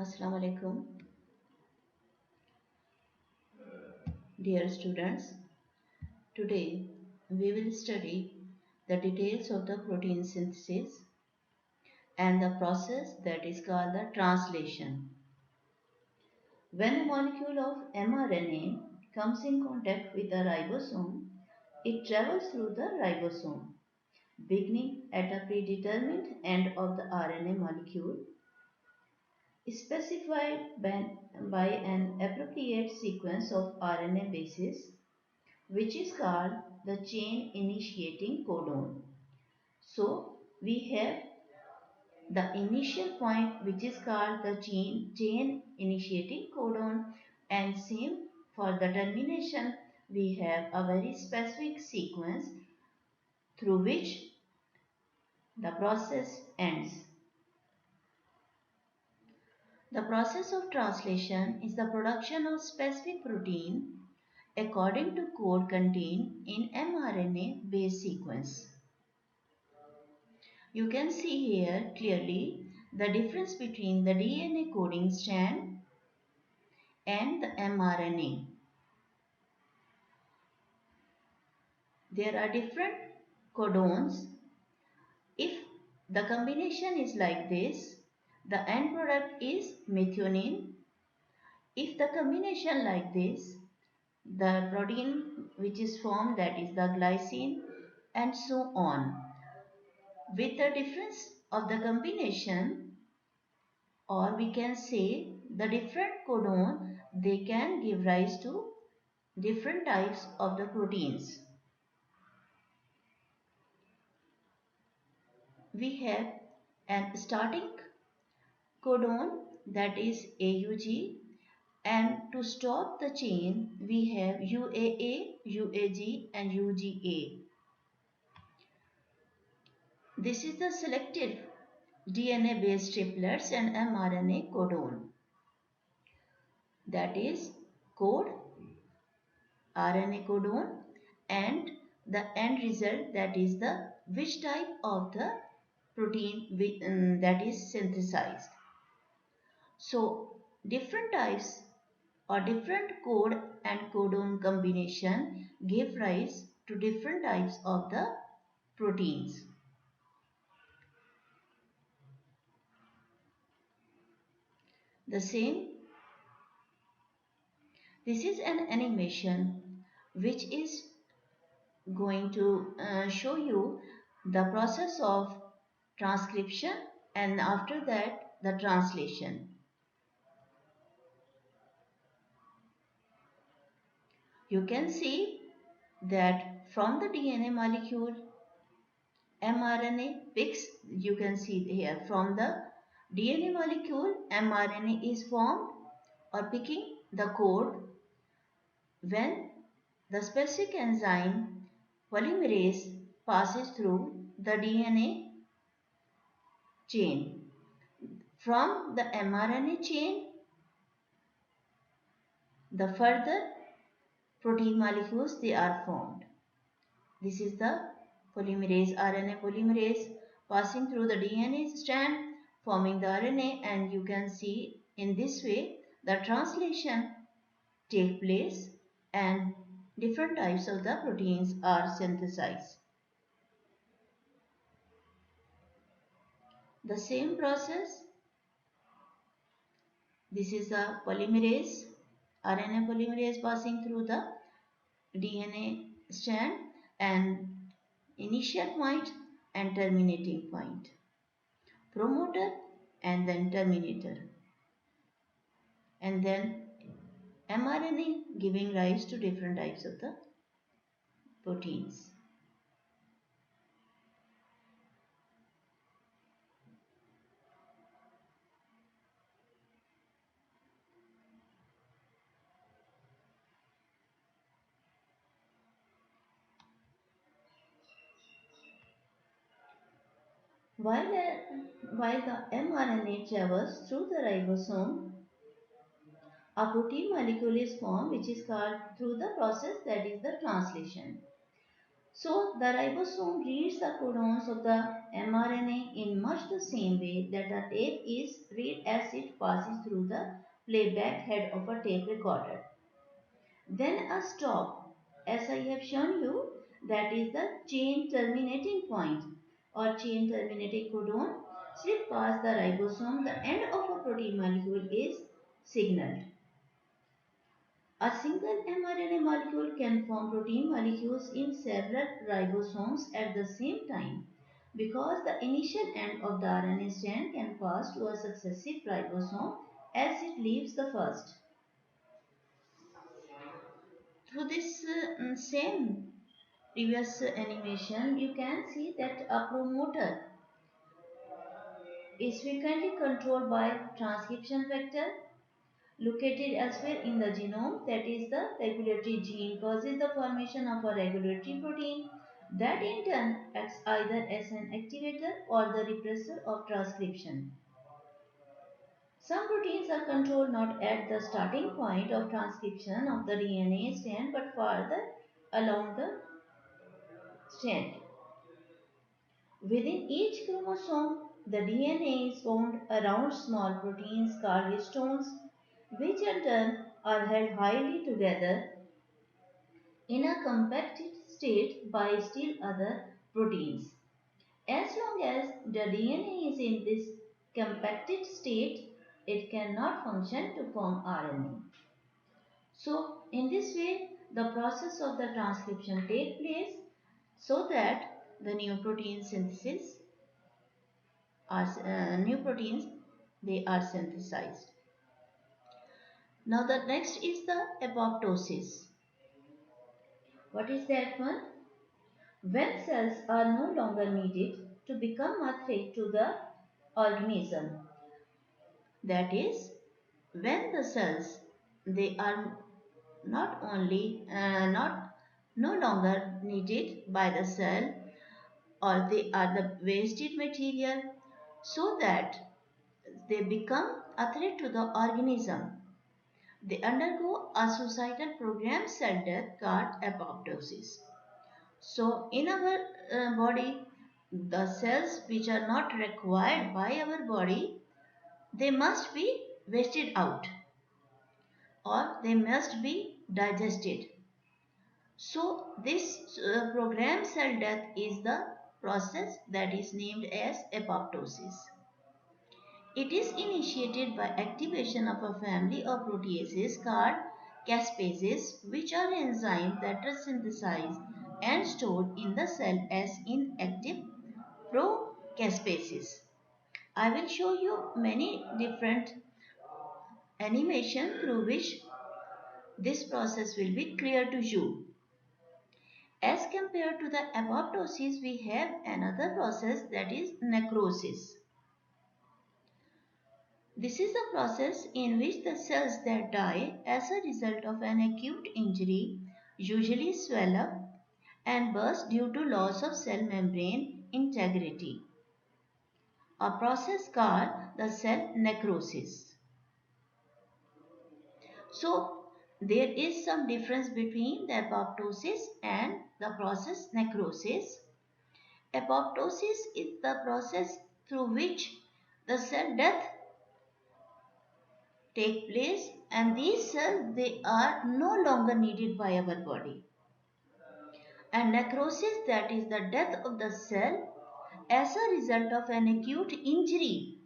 Assalamu alaikum, dear students. Today we will study the details of the protein synthesis and the process that is called the translation. When a molecule of mRNA comes in contact with a ribosome, it travels through the ribosome, beginning at a predetermined end of the RNA molecule, specified by an appropriate sequence of RNA bases which is called the chain initiating codon. So we have the initial point which is called the chain initiating codon, and same for the termination we have a very specific sequence through which the process ends. The process of translation is the production of specific protein according to code contained in mRNA base sequence. You can see here clearly the difference between the DNA coding strand and the mRNA. There are different codons. If the combination is like this, the end product is methionine. If the combination like this, the protein which is formed, that is the glycine, and so on. With the difference of the combination, or we can say the different codon, they can give rise to different types of the proteins. We have an starting codon, that is AUG, and to stop the chain we have UAA, UAG and UGA. This is the selected DNA based triplets and mRNA codon, that is code RNA codon, and the end result, that is the which type of the protein that is synthesized. So different types or different code and codon combination give rise to different types of the proteins. The same, this is an animation which is going to show you the process of transcription and after that the translation. You can see that from the DNA molecule mRNA picks, you can see here from the DNA molecule mRNA is formed or picking the code when the specific enzyme polymerase passes through the DNA chain. From the mRNA chain, the further protein molecules they are formed. This is the polymerase, RNA polymerase passing through the DNA strand, forming the RNA, and you can see in this way the translation take place and different types of the proteins are synthesized. The same process, this is the polymerase, RNA polymerase passing through the DNA strand and initial point and terminating point, promoter and then terminator, and then mRNA giving rise to different types of the proteins. While, while the mRNA travels through the ribosome, a protein molecule is formed which is called through the process that is the translation. So the ribosome reads the codons of the mRNA in much the same way that a tape is read as it passes through the playback head of a tape recorder. Then a stop, as I have shown you, that is the chain terminating point or chain terminating codon, slip past the ribosome, the end of a protein molecule is signaled. A single mRNA molecule can form protein molecules in several ribosomes at the same time because the initial end of the RNA strand can pass to a successive ribosome as it leaves the first. Through this same previous animation, you can see that a promoter is frequently controlled by transcription factor located elsewhere in the genome, that is the regulatory gene causes the formation of a regulatory protein that in turn acts either as an activator or the repressor of transcription. Some proteins are controlled not at the starting point of transcription of the DNA strand but farther along the strand. Within each chromosome, the DNA is wound around small proteins called histones, which in turn are held highly together in a compacted state by still other proteins. As long as the DNA is in this compacted state, it cannot function to form RNA. So, in this way, the process of the transcription takes place so that the new protein synthesis are new proteins they are synthesized. Now the next is the apoptosis. What is that one? When cells are no longer needed to become a threat to the organism. That is, when the cells they are not only not no longer needed by the cell or they are the wasted material so that they become a threat to the organism. They undergo a suicidal programmed cell death called apoptosis. So, in our body, the cells which are not required by our body, they must be wasted out or they must be digested. So, this programmed cell death is the process that is named as apoptosis. It is initiated by activation of a family of proteases called caspases, which are enzymes that are synthesized and stored in the cell as inactive procaspases. I will show you many different animation through which this process will be clear to you. As compared to the apoptosis, we have another process that is necrosis. This is a process in which the cells that die as a result of an acute injury usually swell up and burst due to loss of cell membrane integrity, a process called the cell necrosis. So, there is some difference between the apoptosis and the process necrosis. Apoptosis is the process through which the cell death take place and these cells they are no longer needed by our body. And necrosis, that is the death of the cell as a result of an acute injury.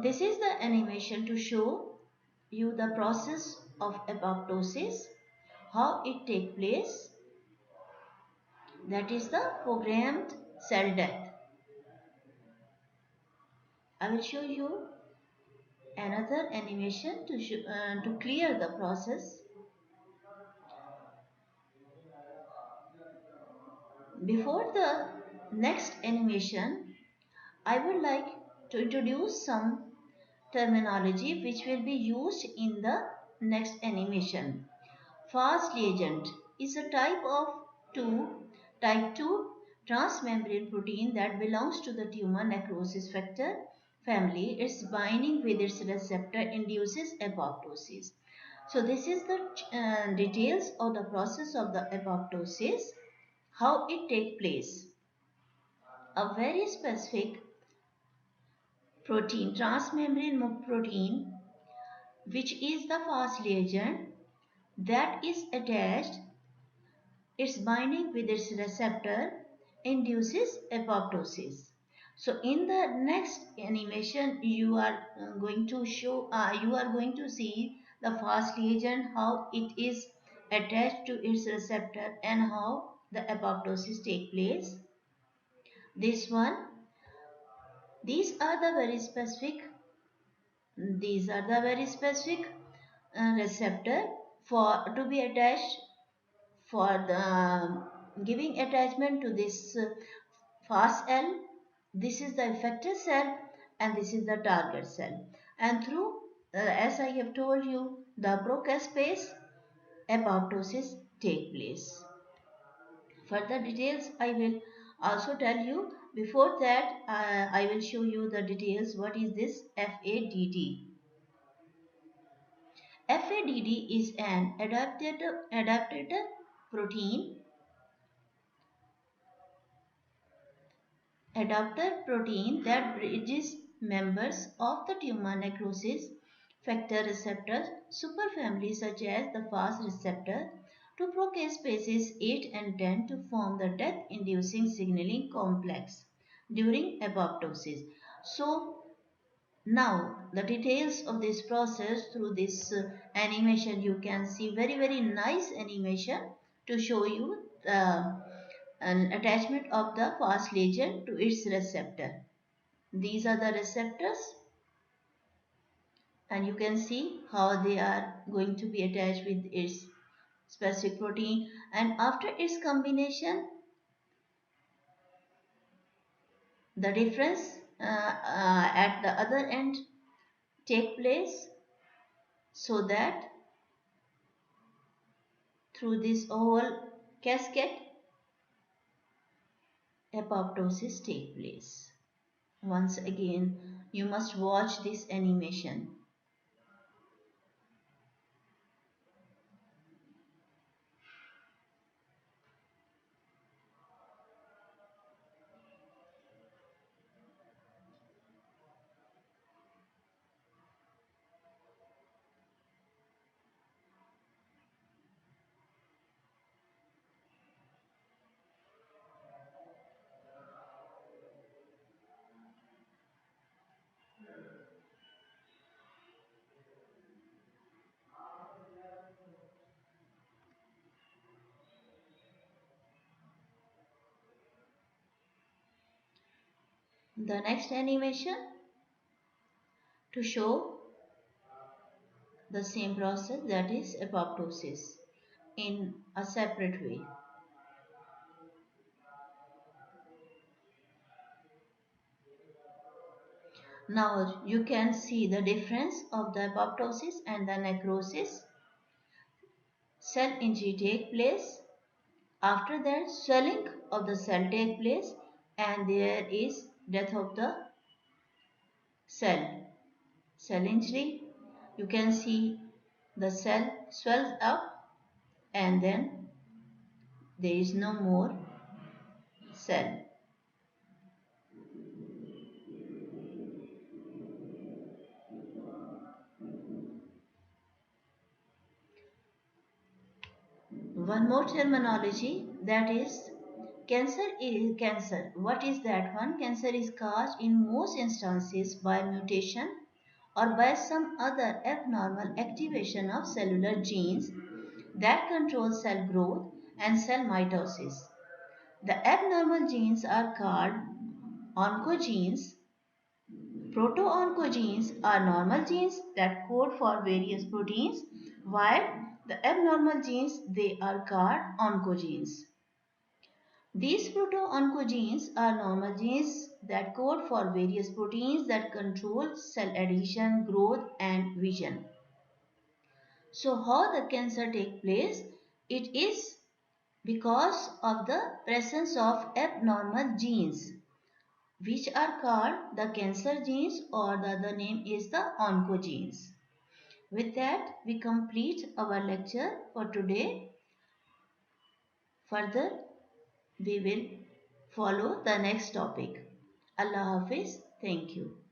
This is the animation to show you the process of apoptosis, how it takes place, that is the programmed cell death. I will show you another animation to clear the process. Before the next animation, I would like to introduce some terminology which will be used in the next animation. Fast reagent is a type 2 transmembrane protein that belongs to the tumor necrosis factor family. Its binding with its receptor induces apoptosis. So this is the details of the process of the apoptosis, how it take place. A very specific protein, transmembrane protein, which is the fast liaison that is attached, its binding with its receptor induces apoptosis. So in the next animation you are you are going to see the fast liaison, how it is attached to its receptor and how the apoptosis take place. This one, these are the very specific, these are the very specific receptor for to be attached for the giving attachment to this fast L. This is the effector cell and this is the target cell. And through, as I have told you, the procaspase apoptosis take place. Further details I will also tell you. Before that, I will show you the details. What is this FADD? FADD is an adapted protein that bridges members of the tumor necrosis factor receptor superfamily such as the FAS receptor to procaspases 8 and 10 to form the death-inducing signaling complex during apoptosis. So now the details of this process through this animation, you can see very nice animation to show you an attachment of the fast ligand to its receptor. These are the receptors and you can see how they are going to be attached with its specific protein, and after its combination the difference at the other end take place, so that through this whole cascade apoptosis take place. Once again you must watch this animation. The next animation to show the same process, that is apoptosis, in a separate way. Now you can see the difference of the apoptosis and the necrosis. Cell injury take place. After that, swelling of the cell take place and there is death of the cell. Cell injury, you can see the cell swells up and then there is no more cell. One more terminology, that is cancer is cancer. What is that one? Cancer is caused in most instances by mutation or by some other abnormal activation of cellular genes that control cell growth and cell mitosis. The abnormal genes are called oncogenes. Proto-oncogenes are normal genes that code for various proteins, while the abnormal genes, they are called oncogenes. These proto-oncogenes are normal genes that code for various proteins that control cell adhesion, growth and vision. So how the cancer take place? It is because of the presence of abnormal genes, which are called the cancer genes, or the other name is the oncogenes. With that, we complete our lecture for today. Further, we will follow the next topic. Allah Hafiz. Thank you.